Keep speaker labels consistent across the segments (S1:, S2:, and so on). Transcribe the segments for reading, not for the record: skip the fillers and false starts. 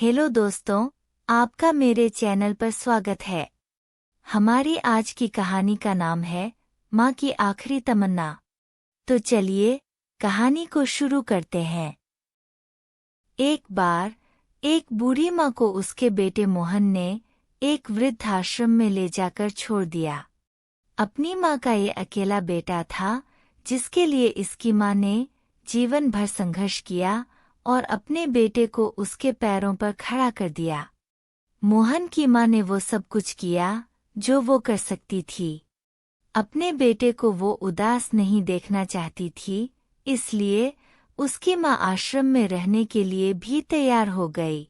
S1: Hello दोस्तों, आपका मेरे चैनल पर स्वागत है। हमारी आज की कहानी का नाम है माँ की आखिरी तमन्ना। तो चलिए कहानी को शुरू करते हैं। एक बार एक बूढ़ी माँ को उसके बेटे मोहन ने एक वृद्धाश्रम में ले जाकर छोड़ दिया। अपनी माँ का ये अकेला बेटा था जिसके लिए इसकी माँ ने जीवन भर संघर्ष किया और अपने बेटे को उसके पैरों पर खड़ा कर दिया। मोहन की माँ ने वो सब कुछ किया जो वो कर सकती थी। अपने बेटे को वो उदास नहीं देखना चाहती थी, इसलिए उसकी माँ आश्रम में रहने के लिए भी तैयार हो गई।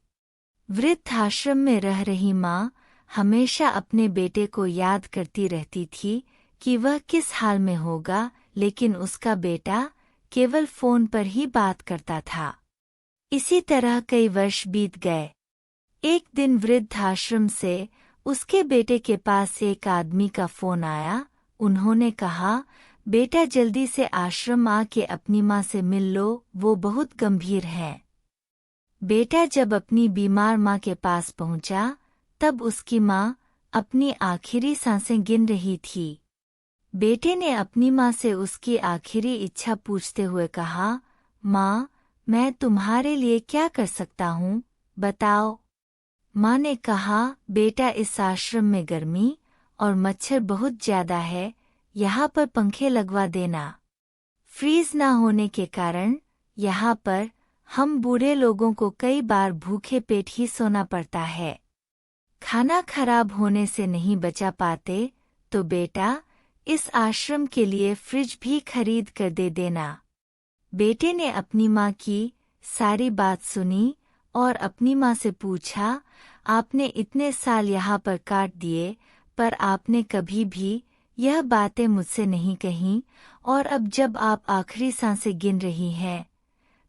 S1: वृद्धाश्रम में रह रही माँ हमेशा अपने बेटे को याद करती रहती थी कि वह किस हाल में होगा, लेकिन उसका बेटा केवल फोन पर ही बात करता था। इसी तरह कई वर्ष बीत गए। एक दिन वृद्धाश्रम से उसके बेटे के पास एक आदमी का फोन आया। उन्होंने कहा, बेटा जल्दी से आश्रम आके अपनी माँ से मिल लो, वो बहुत गंभीर है। बेटा जब अपनी बीमार माँ के पास पहुंचा, तब उसकी माँ अपनी आखिरी सांसें गिन रही थी। बेटे ने अपनी माँ से उसकी आखिरी इच्छा पूछते हुए कहा, माँ, मैं तुम्हारे लिए क्या कर सकता हूँ, बताओ। माँ ने कहा, बेटा इस आश्रम में गर्मी और मच्छर बहुत ज्यादा है, यहाँ पर पंखे लगवा देना। फ्रीज ना होने के कारण यहाँ पर हम बूढ़े लोगों को कई बार भूखे पेट ही सोना पड़ता है। खाना खराब होने से नहीं बचा पाते तो बेटा इस आश्रम के लिए फ्रिज भी खरीद कर दे देना। बेटे ने अपनी माँ की सारी बात सुनी और अपनी माँ से पूछा, आपने इतने साल यहाँ पर काट दिए, पर आपने कभी भी यह बातें मुझसे नहीं कहीं, और अब जब आप आखिरी सांसें गिन रही हैं,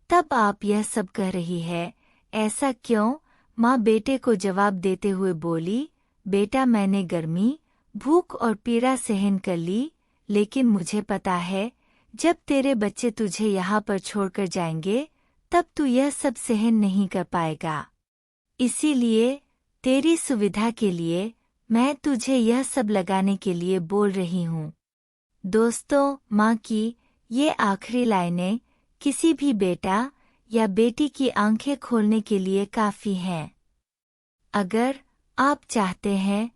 S1: तब आप यह सब कह रही है, ऐसा क्यों? माँ बेटे को जवाब देते हुए बोली, बेटा मैंने गर्मी, भूख और पीड़ा सहन कर ली, लेकिन मुझे पता है जब तेरे बच्चे तुझे यहाँ पर छोड़कर जाएंगे, तब तू यह सब सहन नहीं कर पाएगा। इसीलिए तेरी सुविधा के लिए मैं तुझे यह सब लगाने के लिए बोल रही हूँ। दोस्तों, माँ की ये आखिरी लाइनें किसी भी बेटा या बेटी की आंखें खोलने के लिए काफी हैं। अगर आप चाहते हैं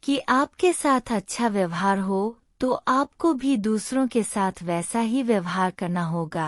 S1: कि आपके साथ अच्छा व्यवहार हो, तो आपको भी दूसरों के साथ वैसा ही व्यवहार करना होगा।